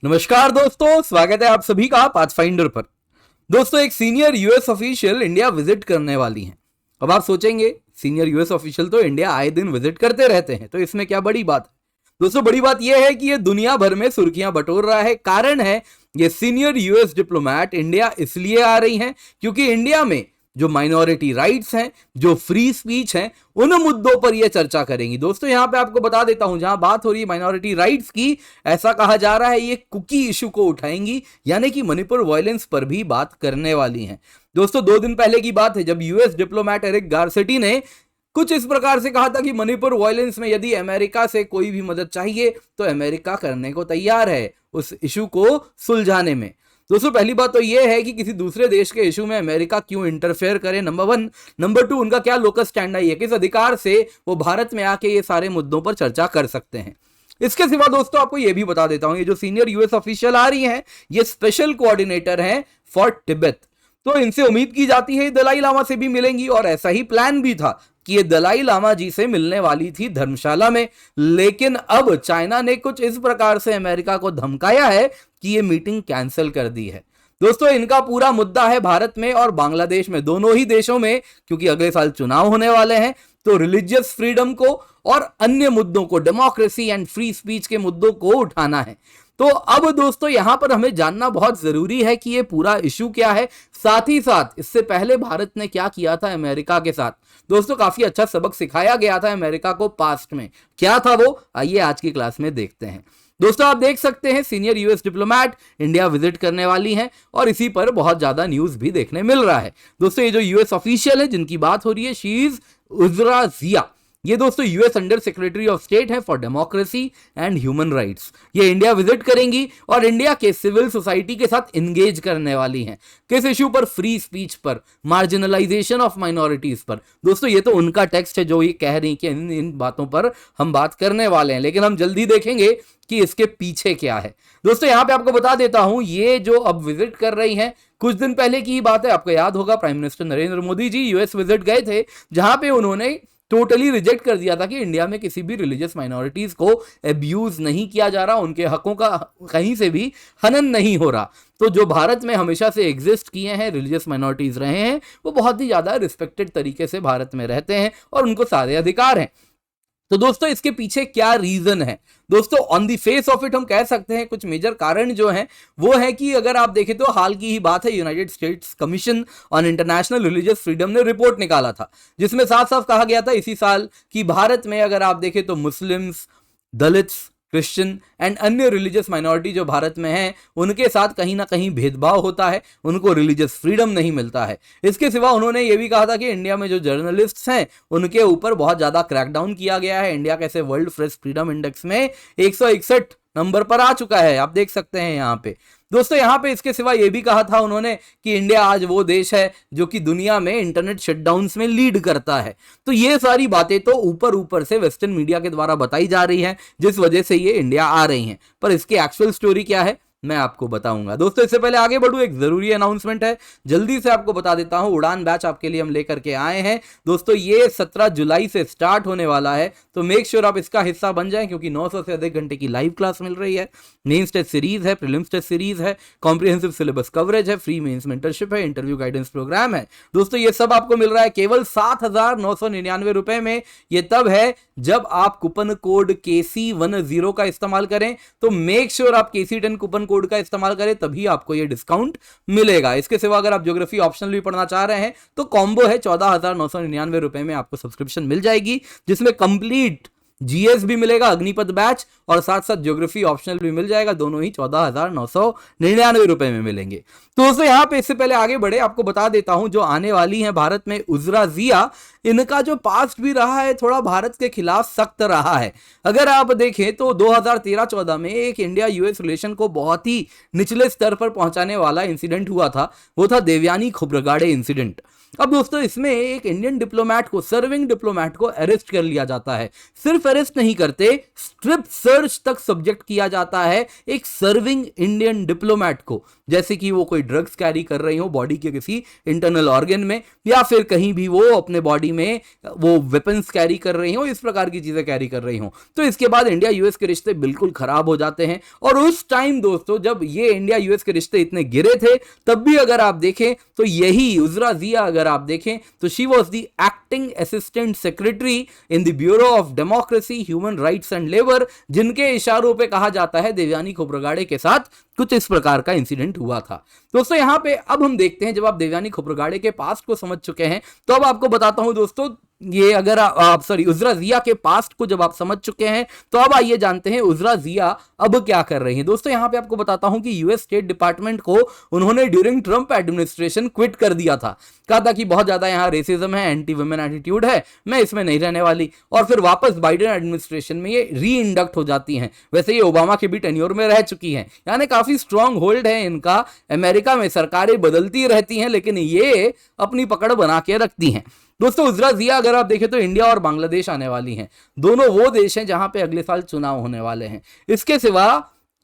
नमस्कार दोस्तों, स्वागत है आप सभी का पाथफाइंडर पर। दोस्तों, एक senior US official India visit करने वाली हैं। अब आप सोचेंगे सीनियर यूएस ऑफिशियल तो इंडिया आए दिन विजिट करते रहते हैं, तो इसमें क्या बड़ी बात है। दोस्तों, बड़ी बात यह है कि ये दुनिया भर में सुर्खियां बटोर रहा है। कारण है ये सीनियर यूएस डिप्लोमैट इंडिया इसलिए आ रही हैं क्योंकि इंडिया में जो माइनॉरिटी राइट्स हैं, जो फ्री स्पीच हैं, उन मुद्दों पर यह चर्चा करेंगी। दोस्तों, यहां पे आपको बता देता हूं, जहां बात हो रही है माइनॉरिटी राइट्स की, ऐसा कहा जा रहा है ये कुकी इशू को उठाएंगी, यानी कि मणिपुर वायलेंस पर भी बात करने वाली हैं। दोस्तों, 2 दिन पहले की बात है जब यूएस डिप्लोमैट एरिक गारसेटी ने कुछ इस प्रकार से कहा था कि मणिपुर वायलेंस में यदि अमेरिका से कोई भी मदद चाहिए तो अमेरिका करने को तैयार है उस इशू को सुलझाने में। दोस्तों, पहली बात तो यह है कि किसी दूसरे देश के इशू में अमेरिका क्यों इंटरफेयर करे, नंबर 1। नंबर 2, उनका क्या लोकस स्टैंड है, किस अधिकार से वो भारत में आके ये सारे मुद्दों पर चर्चा कर सकते हैं। इसके सिवा दोस्तों, आपको यह भी बता देता हूं, ये जो सीनियर यूएस ऑफिशियल आ रही हैं, ये स्पेशल कोऑर्डिनेटर हैं फॉर तिब्बत। तो इनसे उम्मीद की जाती है दलाई लामा से भी मिलेंगी, और ऐसा ही प्लान भी था कि ये दलाई लामा जी से मिलने वाली थी धर्मशाला में। लेकिन अब चाइना ने कुछ इस प्रकार से अमेरिका को धमकाया है कि ये मीटिंग कैंसिल कर दी है। दोस्तों, इनका पूरा मुद्दा है भारत में और बांग्लादेश में, दोनों ही देशों में, क्योंकि अगले साल चुनाव होने वाले हैं, तो रिलीजियस फ्रीडम को और अन्य मुद्दों को, डेमोक्रेसी एंड फ्री स्पीच के मुद्दों को उठाना है। तो अब दोस्तों, यहां पर हमें जानना बहुत जरूरी है कि ये पूरा इशू क्या है, साथ ही साथ इससे पहले भारत ने क्या किया था अमेरिका के साथ। दोस्तों, काफी अच्छा सबक सिखाया गया था अमेरिका को पास्ट में, क्या था वो, आइए आज की क्लास में देखते हैं। दोस्तों, आप देख सकते हैं senior US diplomat India visit करने वाली हैं और इसी पर बहुत ज्यादा न्यूज भी देखने मिल रहा है। दोस्तों, ये जो यूएस ऑफिशियल है जिनकी बात हो रही है, शी इज उजरा जिया। ये दोस्तों US under secretary of state है for democracy and human rights. ये इंडिया विजिट करेंगी और इंडिया के सिविल सोसाइटी के साथ इंगेज करने वाली हैं। किस इश्यू पर? फ्री स्पीच पर, मार्जिनलाइजेशन ऑफ माइनॉरिटीज पर। दोस्तों, ये तो उनका टेक्स्ट है जो ये कह रही कि इन बातों पर हम बात करने वाले हैं, लेकिन हम जल्दी देखेंगे कि इसके पीछे क्या है। दोस्तों, यहां पे आपको बता देता हूं, ये जो अब विजिट कर रही हैं, कुछ दिन पहले की ही बात है, आपको याद होगा prime minister Narendra Modi ji US visit गए थे, जहां पे उन्होंने टोटली रिजेक्ट कर दिया था कि इंडिया में किसी भी रिलीजियस माइनॉरिटीज को अब्यूज नहीं किया जा रहा, उनके हकों का कहीं से भी हनन नहीं हो रहा। तो जो भारत में हमेशा से एग्जिस्ट किए हैं, रिलीजियस माइनॉरिटीज रहे हैं, वो बहुत ही ज्यादा रिस्पेक्टेड तरीके से भारत में रहते हैं और उनको सारे अधिकार हैं। तो दोस्तों, इसके पीछे क्या रीजन है? दोस्तों, on the face of it हम कह सकते हैं कुछ मेजर कारण जो हैं वो है कि अगर आप देखें तो हाल की ही बात है, United states commission on international religious freedom ने रिपोर्ट निकाला था, जिसमें साफ साफ कहा गया था इसी साल कि भारत में अगर आप देखें तो मुस्लिम्स, दलित्स, क्रिश्चियन एंड अन्य रिलीजियस माइनॉरिटी जो भारत में हैं, उनके साथ कहीं ना कहीं भेदभाव होता है, उनको रिलीजियस फ्रीडम नहीं मिलता है। इसके सिवा उन्होंने ये भी कहा था कि इंडिया में जो जर्नलिस्ट्स हैं उनके ऊपर बहुत ज्यादा क्रैकडाउन किया गया है। इंडिया कैसे वर्ल्ड प्रेस फ्रीडम इंडेक्स में 161 नंबर पर आ चुका है, आप देख सकते हैं यहाँ पे। दोस्तों, यहाँ पे इसके सिवा ये भी कहा था उन्होंने कि इंडिया आज वो देश है जो कि दुनिया में इंटरनेट शटडाउन्स में लीड करता है। तो ये सारी बातें तो ऊपर ऊपर से वेस्टर्न मीडिया के द्वारा बताई जा रही हैं, जिस वजह से ये इंडिया आ रही हैं, पर इसकी एक्चुअल स्टोरी क्या है मैं आपको बताऊंगा। दोस्तों, इससे पहले आगे बढ़ूं, एक जरूरी अनाउंसमेंट है, जल्दी से आपको बता देता हूं। उड़ान बैच आपके लिए हम लेकर के आए हैं। दोस्तों, ये 17 जुलाई से स्टार्ट होने वाला है, तो मेक श्योर आप इसका हिस्सा बन जाएं, क्योंकि 900 से अधिक घंटे की लाइव क्लास मिल रही है। मेंस टेस्ट सीरीज है, प्रीलिम्स टेस्ट सीरीज है, कॉम्प्रिहेंसिव सिलेबस कवरेज है, फ्री मेंस मेंटरशिप है, इंटरव्यू गाइडेंस प्रोग्राम है। दोस्तों, ये सब आपको मिल रहा है केवल 7,999 रुपए में। ये तब है जब आप कूपन कोड KC10 का इस्तेमाल करें, तो मेक श्योर आप KC10 कूपन कोड का इस्तेमाल करें, तभी आपको ये डिस्काउंट मिलेगा। इसके सिवा अगर आप ज्योग्राफी ऑप्शनल भी पढ़ना चाह रहे हैं तो कॉम्बो है, 14,999 रुपए में आपको सब्सक्रिप्शन मिल जाएगी, जिसमें कंप्लीट जीएस भी मिलेगा, अग्निपथ बैच, और साथ साथ ज्योग्राफी ऑप्शनल भी मिल जाएगा। दोनों ही 14,999 रुपए में मिलेंगे। तो दोस्तों, यहां पे इससे पहले आगे बढ़े, आपको बता देता हूं जो आने वाली है भारत में उजरा जिया, इनका जो पास्ट भी रहा है थोड़ा भारत के खिलाफ सख्त रहा है। अगर आप देखें तो 2013-14 में एक इंडिया यूएस रिलेशन को बहुत ही निचले स्तर पर पहुंचाने वाला इंसिडेंट हुआ था, वो था देवयानी खोब्रगाड़े इंसिडेंट। अब दोस्तों इसमें एक इंडियन डिप्लोमेट को, सर्विंग डिप्लोमेट को अरेस्ट कर लिया जाता है। सिर्फ अरेस्ट नहीं करते, स्ट्रिप सर्च तक सब्जेक्ट किया जाता है एक सर्विंग इंडियन डिप्लोमेट को, जैसे कि वो कोई ड्रग्स कैरी कर रही हो बॉडी के किसी इंटरनल ऑर्गन में, या फिर कहीं भी वो अपने बॉडी में वो वेपन्स कैरी कर रही हो, इस प्रकार की चीजें कैरी कर रही हो। तो इसके बाद इंडिया यूएस के रिश्ते बिल्कुल खराब हो जाते हैं। और उस टाइम दोस्तों जब ये इंडिया यूएस के रिश्ते इतने गिरे थे, तब भी अगर आप देखें तो यही उजरा जिया, अगर आप देखें तो she was the acting assistant secretary in the bureau of democracy, human rights and labour, जिनके इशारों पे कहा जाता है देवयानी खोब्रगाड़े के साथ कुछ इस प्रकार का इंसिडेंट हुआ था। दोस्तों यहां पे अब हम देखते हैं, जब आप देवयानी खोब्रगाड़े के पास्ट को समझ चुके हैं, तो अब आपको बताता हूं दोस्तों, ये अगर आप उजरा जिया के पास्ट को जब आप समझ चुके हैं, तो अब आइए जानते हैं उजरा जिया अब क्या कर रही हैं। दोस्तों यहां पे आपको बताता हूं कि यूएस स्टेट डिपार्टमेंट को उन्होंने ड्यूरिंग ट्रंप एडमिनिस्ट्रेशन क्विट कर दिया था। कहा था कि बहुत ज्यादा यहां रेसिज्म है, एंटी वुमेन एटीट्यूड है, मैं इसमें नहीं रहने वाली। और फिर वापस बाइडेन एडमिनिस्ट्रेशन में ये री इंडक्ट हो जाती हैं। वैसे ये ओबामा के भी टेन्योर में रह चुकी हैं, यानी काफी स्ट्रांग होल्ड है इनका। अमेरिका में सरकारें बदलती रहती हैं, लेकिन ये अपनी पकड़ बना के रखती हैं। दोस्तों उजरा जिया अगर आप देखें तो इंडिया और बांग्लादेश आने वाली हैं। दोनों वो देश हैं जहां पे अगले साल चुनाव होने वाले हैं। इसके सिवा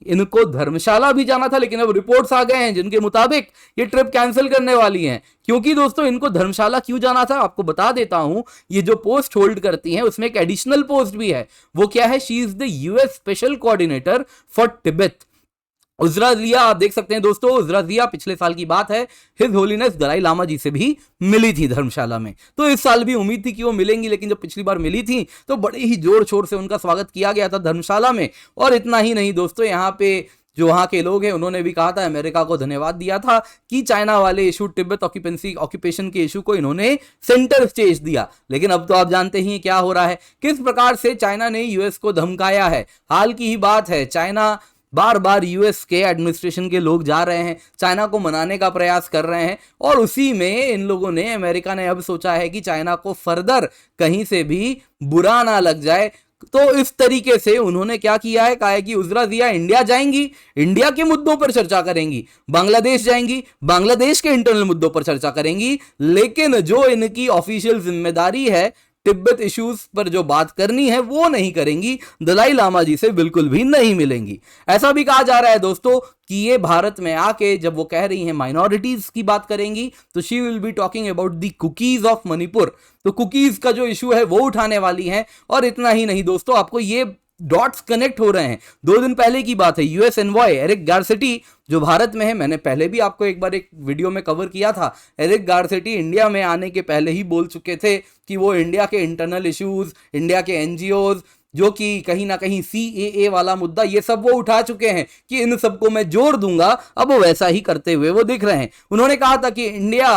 इनको धर्मशाला भी जाना था, लेकिन अब रिपोर्ट्स आ गए हैं जिनके मुताबिक ये ट्रिप कैंसिल करने वाली हैं। क्योंकि दोस्तों इनको धर्मशाला क्यों जाना था आपको बता देता हूं। ये जो पोस्ट होल्ड करती हैं उसमें एक एडिशनल पोस्ट भी है। वो क्या है? She is the US special coordinator for Tibet. उजरा जिया आप देख सकते हैं दोस्तों, उजरा जिया पिछले साल की बात है, हिज होलीनेस दलाई लामा जी से भी मिली थी धर्मशाला में। तो इस साल भी उम्मीद थी कि वो मिलेंगी, लेकिन जब पिछली बार मिली थी तो बड़े ही जोर शोर से उनका स्वागत किया गया था धर्मशाला में। और इतना ही नहीं दोस्तों, यहाँ पे जो वहां के लोग हैं उन्होंने भी कहा था, अमेरिका को धन्यवाद दिया था कि चाइना वाले इशू, तिब्बत ऑक्यूपेशन के इशू को इन्होंने सेंटर स्टेज दिया। लेकिन अब तो आप जानते ही क्या हो रहा है, किस प्रकार से चाइना ने यूएस को धमकाया है। हाल की ही बात है, चाइना बार बार यूएस के एडमिनिस्ट्रेशन के लोग जा रहे हैं, चाइना को मनाने का प्रयास कर रहे हैं, और उसी में इन लोगों ने, अमेरिका ने अब सोचा है कि चाइना को फर्दर कहीं से भी बुरा ना लग जाए। तो इस तरीके से उन्होंने क्या किया है, कहा है कि उजरा जिया इंडिया जाएंगी, इंडिया के मुद्दों पर चर्चा करेंगी, बांग्लादेश जाएंगी, बांग्लादेश के इंटरनल मुद्दों पर चर्चा करेंगी, लेकिन जो इनकी ऑफिशियल जिम्मेदारी है तिब्बत इश्यूज पर जो बात करनी है वो नहीं करेंगी, दलाई लामा जी से बिल्कुल भी नहीं मिलेंगी। ऐसा भी कहा जा रहा है दोस्तों कि ये भारत में आके जब वो कह रही हैं माइनॉरिटीज की बात करेंगी, तो she will be talking about the cookies of Manipur. तो कुकीज का जो इशू है वो उठाने वाली हैं। और इतना ही नहीं दोस्तों, आपको ये डॉट्स कनेक्ट हो रहे हैं। 2 दिन पहले की बात है, यूएस एनवॉय एरिक गारसेटी जो भारत में है, मैंने पहले भी आपको एक बार एक वीडियो में कवर किया था। एरिक गारसेटी इंडिया में आने के पहले ही बोल चुके थे कि वो इंडिया के इंटरनल इश्यूज, इंडिया के एनजीओज, जो कि कहीं ना कहीं सीएए वाला मुद्दा, ये सब वो उठा चुके हैं कि इन सबको मैं जोड़ दूंगा। अब वो वैसा ही करते हुए वो दिख रहे हैं। उन्होंने कहा था कि इंडिया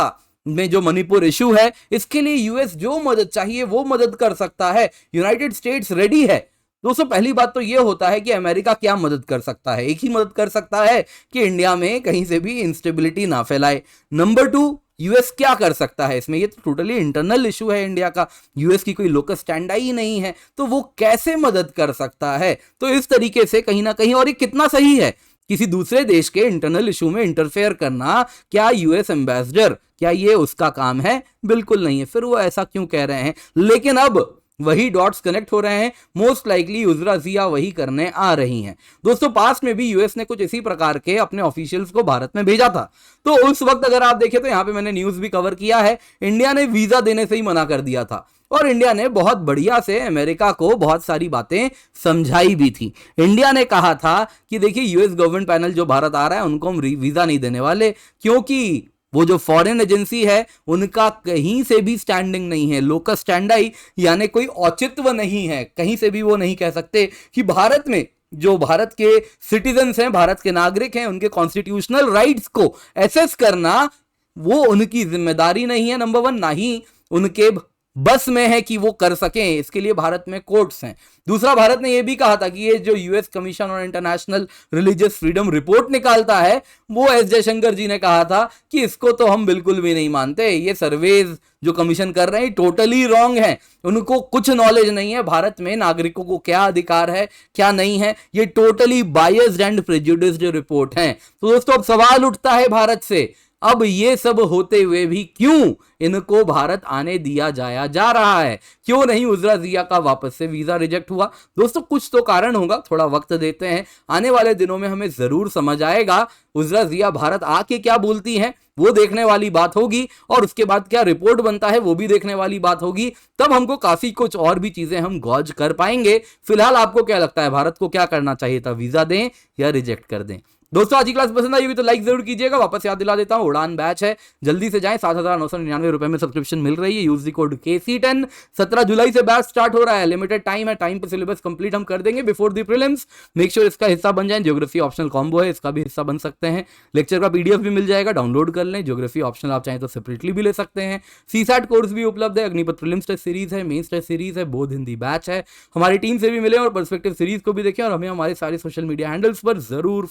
में जो मणिपुर इशू है, इसके लिए यूएस जो मदद चाहिए वो मदद कर सकता है, यूनाइटेड स्टेट्स रेडी है। दोस्तों पहली बात तो ये होता है कि अमेरिका क्या मदद कर सकता है, एक ही मदद कर सकता है कि इंडिया में कहीं से भी इंस्टेबिलिटी ना फैलाए। नंबर 2, यूएस क्या कर सकता है इसमें, ये तो टोटली इंटरनल इशू है इंडिया का, यूएस की कोई लोकल स्टैंड ही नहीं है, तो वो कैसे मदद कर सकता है। तो इस तरीके से कहीं ना कहीं, और ये कितना सही है, किसी दूसरे देश के इंटरनल इशू में इंटरफेयर करना, क्या यूएस एम्बेसडर, क्या ये उसका काम है? बिल्कुल नहीं है। फिर वो ऐसा क्यों कह रहे हैं? लेकिन अब वही डॉट्स कनेक्ट हो रहे हैं, मोस्ट लाइकली उजरा जिया वही करने आ रही हैं। दोस्तों पास्ट में भी यूएस ने कुछ इसी प्रकार के अपने ऑफिशियल्स को भारत में भेजा था। तो उस वक्त अगर आप देखें तो यहाँ पे मैंने न्यूज भी कवर किया है, इंडिया ने वीजा देने से ही मना कर दिया था, और इंडिया ने बहुत बढ़िया से अमेरिका को बहुत सारी बातें समझाई भी थी। इंडिया ने कहा था कि देखिए यूएस गवर्नमेंट पैनल जो भारत आ रहा है उनको हम वीजा नहीं देने वाले, क्योंकि वो जो फॉरेन एजेंसी है उनका कहीं से भी स्टैंडिंग नहीं है, लोकस स्टैंडाई, यानी कोई औचित्य नहीं है। कहीं से भी वो नहीं कह सकते कि भारत में जो भारत के सिटीजन्स हैं, भारत के नागरिक हैं, उनके कॉन्स्टिट्यूशनल राइट्स को एसेस करना वो उनकी जिम्मेदारी नहीं है, नंबर 1, ना ही उनके बस में है कि वो कर सकें। इसके लिए भारत में कोर्ट्स हैं। दूसरा, भारत ने यह भी कहा था कि ये जो US commission on international religious freedom report निकालता है, वो एस जयशंकर जी ने कहा था कि इसको तो हम बिल्कुल भी नहीं मानते, ये सर्वेज जो कमीशन कर रहे हैं टोटली रॉन्ग है, उनको कुछ नॉलेज नहीं है भारत में नागरिकों को क्या अधिकार है क्या नहीं है, ये totally biased and prejudiced report है। तो दोस्तों अब सवाल उठता है भारत से, अब ये सब होते हुए भी क्यों इनको भारत आने दिया जाया जा रहा है, क्यों नहीं उजरा जिया का वापस से वीजा रिजेक्ट हुआ? दोस्तों कुछ तो कारण होगा, थोड़ा वक्त देते हैं, आने वाले दिनों में हमें जरूर समझ आएगा। उजरा जिया भारत आके क्या बोलती है वो देखने वाली बात होगी, और उसके बाद क्या रिपोर्ट बनता है वो भी देखने वाली बात होगी। तब हमको काफी कुछ और भी चीजें हम गौज कर पाएंगे। फिलहाल आपको क्या लगता है, भारत को क्या करना चाहिए था, वीजा दें या रिजेक्ट कर दें? दोस्तों आज की क्लास पसंद आई हुई तो लाइक जरूर कीजिएगा। वापस याद दिला देता हूं, उड़ान बैच है, जल्दी से जाएं, 7,999 में सब्सक्रिप्शन मिल रही है। Use the code KC10। 17 जुलाई से बैच स्टार्ट हो रहा है, लिमिटेड टाइम है, टाइम पे सिलेबस कंप्लीट हम कर देंगे before the prelims. Make sure इसका हिस्सा बन जाएं। ज्योग्राफी ऑप्शनल कॉम्बो है, इसका भी हिस्सा बन सकते हैं। लेक्चर का PDF भी मिल जाएगा, डाउनलोड कर लें। ज्योग्राफी ऑप्शनल आप चाहें तो सेपरेटली भी ले सकते हैं। CSAT कोर्स भी उपलब्ध है, अग्निपथ प्रीलिम्स टेस्ट सीरीज है, मेंस टेस्ट सीरीज है, बोध हिंदी बैच है। हमारी टीम से भी मिले और पर्सपेक्टिव सीरीज को भी देखें, और हमें हमारे सारे सोशल मीडिया हैंडल्स पर जरूर